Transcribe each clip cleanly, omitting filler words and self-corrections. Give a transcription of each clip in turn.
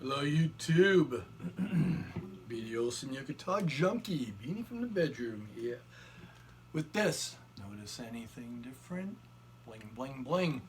Hello, YouTube. BD Olsen, your guitar junkie. Beanie from the bedroom here. With this, notice anything different? Bling, bling, bling.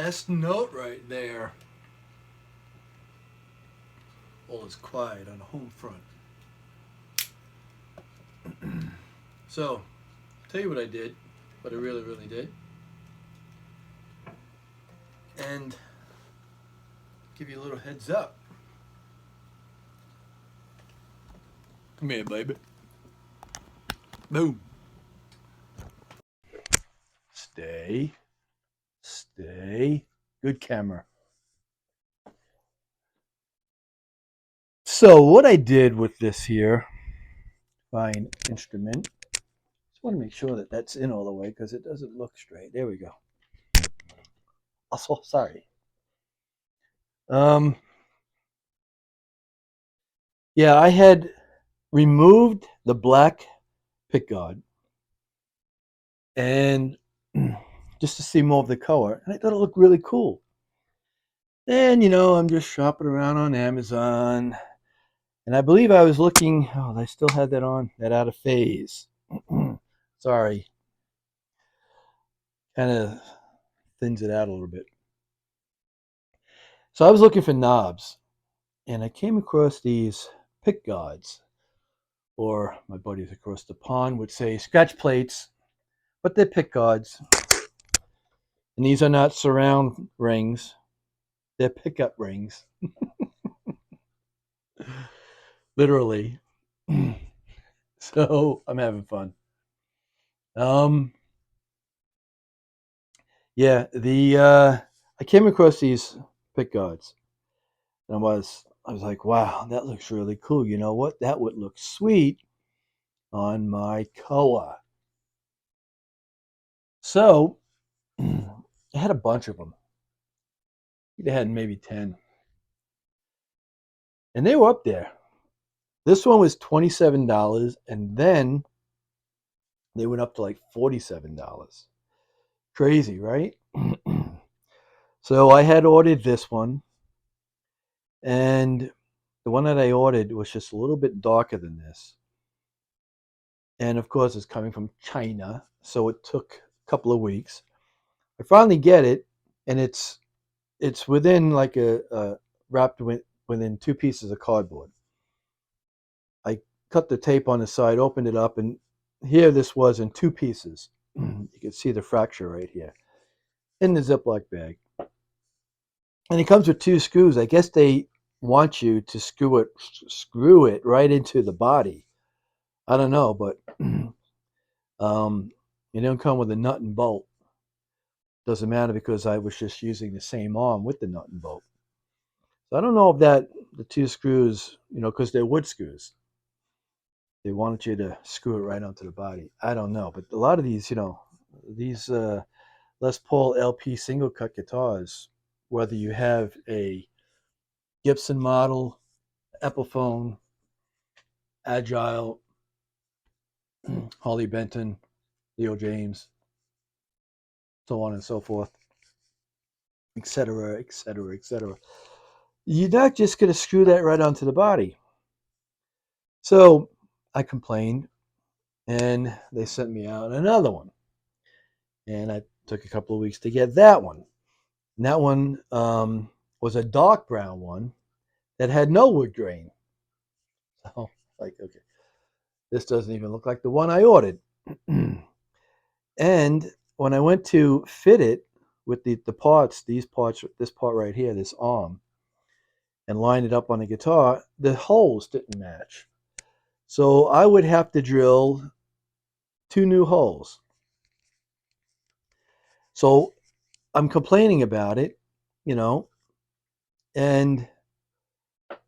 last note right there. All is quiet on the home front. So, I'll tell you what I did, what I really, really did. And give you a little heads up. Come here, baby. Boom. Stay. Stay. Good camera. So what I did with this here fine instrument, just want to make sure that that's in all the way because it doesn't look straight. There we go. Also, sorry. Yeah, I had removed the black pickguard and just to see more of the color, and I thought it looked really cool. And I'm just shopping around on Amazon, and I believe I was looking. Oh, I still had that on, that out of phase. Sorry, kind of thins it out a little bit. So I was looking for knobs, and I came across these pickguards, or my buddies across the pond would say scratch plates, but they're pickguards. And these are not surround rings; they're pickup rings, literally. So I'm having fun. Yeah, I came across these pickguards, and I was like, wow, that looks really cool. You know what? That would look sweet on my koa. So I had a bunch of them. I had maybe 10, and they were up there. This one was $27, and then they went up to like $47. Crazy, right? So I had ordered this one, and the one that I ordered was just a little bit darker than this. And of course, it's coming from China, so it took a couple of weeks. I finally get it, and it's within like a wrapped within two pieces of cardboard. I cut the tape on the side, opened it up, and here this was in two pieces. You can see the fracture right here in the Ziploc bag. And it comes with two screws. I guess they want you to screw it right into the body. I don't know, but it don't come with a nut and bolt. Doesn't matter because I was just using the same arm with the nut and bolt. So I don't know if the two screws, because they're wood screws, they wanted you to screw it right onto the body. I don't know, but a lot of these, these Les Paul LP single cut guitars, whether you have a Gibson model, Epiphone, Agile, Harley Benton, Leo James, so on and so forth, etc., etc., etc. You're not just going to screw that right onto the body. So I complained, and they sent me out another one. And I took a couple of weeks to get that one. And that one was a dark brown one that had no wood grain. So, like, okay, this doesn't even look like the one I ordered. And when I went to fit it with the parts, this part right here, this arm, and line it up on the guitar, the holes didn't match. So I would have to drill 2 new holes. So I'm complaining about it, and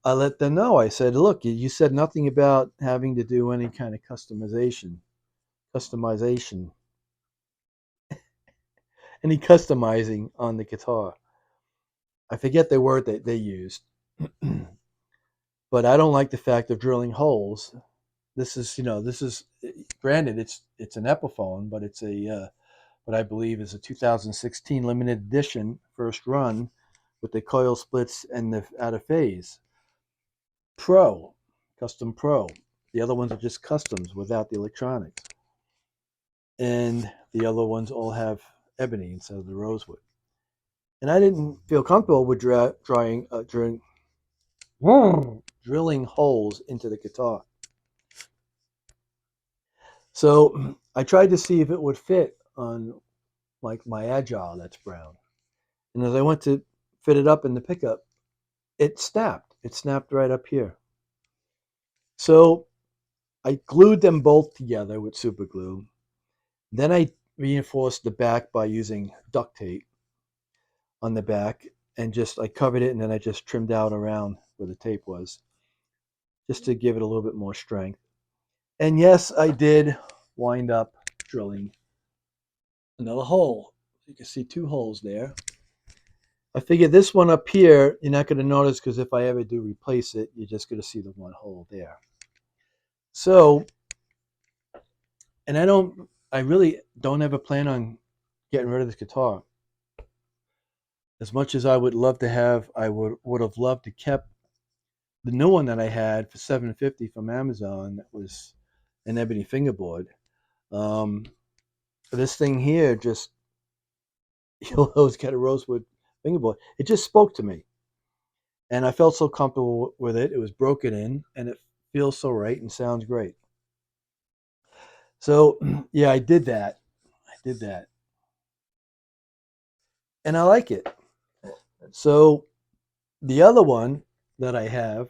I let them know. I said, look, you said nothing about having to do any kind of customization, any customizing on the guitar. I forget the word that they used, but I don't like the fact of drilling holes. This is granted, it's an Epiphone, but it's what I believe is a 2016 limited edition first run with the coil splits and the out of phase. Pro, custom pro. The other ones are just customs without the electronics. And the other ones all have ebony instead of the rosewood. and I didn't feel comfortable with drilling holes into the guitar. So I tried to see if it would fit on like my Agile that's brown. And as I went to fit it up in the pickup, it snapped. It snapped right up here. So I glued them both together with super glue. Then I reinforced the back by using duct tape on the back, and just I covered it, and then I just trimmed out around where the tape was just to give it a little bit more strength. And yes, I did wind up drilling another hole. You can see two holes there. I figured this one up here, you're not going to notice because if I ever do replace it, you're just going to see the one hole there. So, and I really don't ever plan on getting rid of this guitar. As much as I would love to have, I would have loved to kept the new one that I had for $750 from Amazon. That was an ebony fingerboard. Um, this thing here just, you'll always get a rosewood fingerboard. It just spoke to me, and I felt so comfortable with it. It was broken in, and it feels so right and sounds great. So yeah, I did that. I did that, and I like it. So the other one that I have,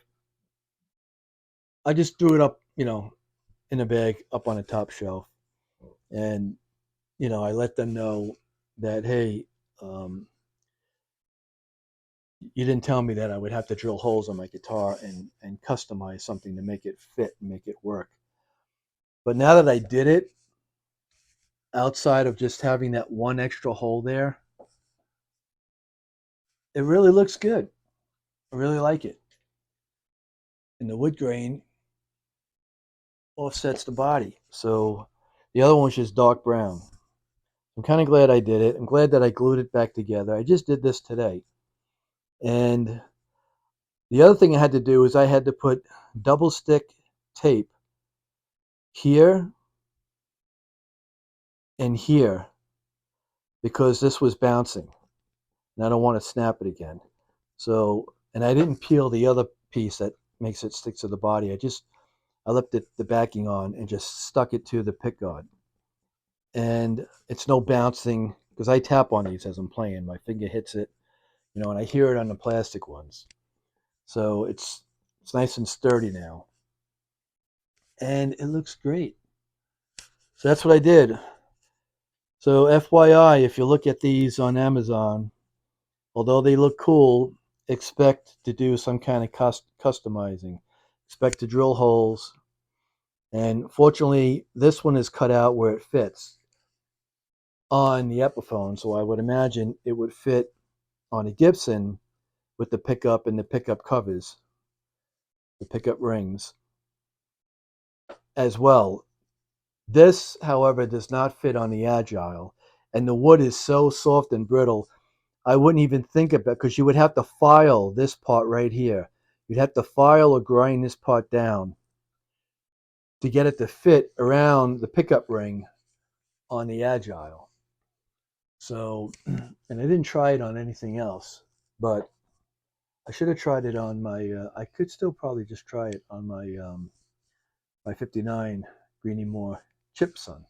I just threw it up, in a bag up on a top shelf, and I let them know that, hey, um, you didn't tell me that I would have to drill holes on my guitar and customize something to make it fit and make it work. But now that I did it, outside of just having that one extra hole there, it really looks good. I really like it. And the wood grain offsets the body. So the other one's just dark brown. I'm kind of glad I did it. I'm glad that I glued it back together. I just did this today. And the other thing I had to do is I had to put double stick tape here and here because this was bouncing and I don't want to snap it again. So, and I didn't peel the other piece that makes it stick to the body. I left the backing on and just stuck it to the pickguard. And it's no bouncing because I tap on these as I'm playing. My finger hits it, and I hear it on the plastic ones. So it's nice and sturdy now. And it looks great. So that's what I did. So FYI, if you look at these on Amazon, although they look cool, expect to do some kind of customizing. Expect to drill holes. And fortunately, this one is cut out where it fits on the Epiphone. So I would imagine it would fit on a Gibson with the pickup and the pickup covers, the pickup rings as well. This, however, does not fit on the Agile. And the wood is so soft and brittle, I wouldn't even think of it because you would have to file this part right here. You'd have to file or grind this part down to get it to fit around the pickup ring on the Agile. So, and I didn't try it on anything else, but I should have tried it on my. I could still probably just try it on my '59 Greenie Moore Chip Sun,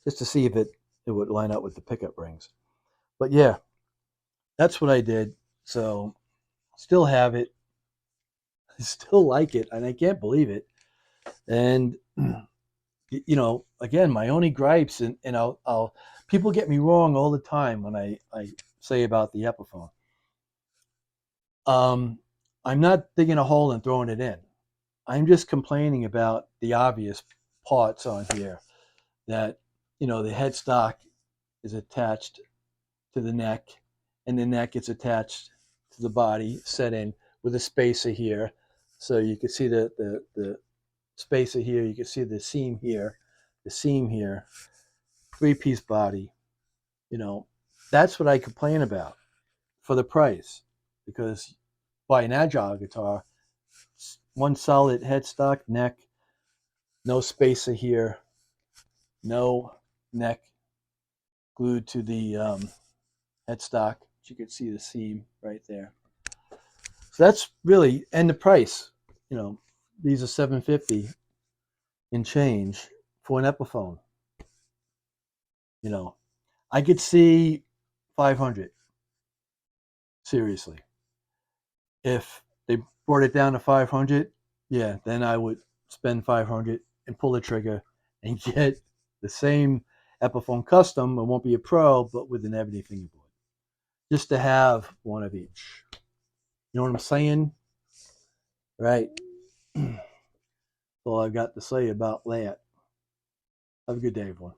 just to see if it would line up with the pickup rings. But yeah, that's what I did. So still have it, I still like it, and I can't believe it. And again, my only gripes, and I'll people get me wrong all the time when I say about the Epiphone. I'm not digging a hole and throwing it in. I'm just complaining about the obvious parts on here that the headstock is attached to the neck, and the neck is attached to the body, set in with a spacer here, so you can see the spacer here. You can see the seam here, three-piece body. That's what I complain about for the price, because buy an Agile guitar, one solid headstock, neck, no spacer here, no neck glued to the headstock. You can see the seam right there. So that's really, and the price. You know, these are $750 and change for an Epiphone. You know, I could see 500. Seriously, if they brought it down to 500, yeah, then I would spend 500 and pull the trigger and get the same Epiphone custom. It won't be a Pro, but with an ebony fingerboard, just to have one of each. You know what I'm saying? Right. That's all I've got to say about that. Have a good day, everyone.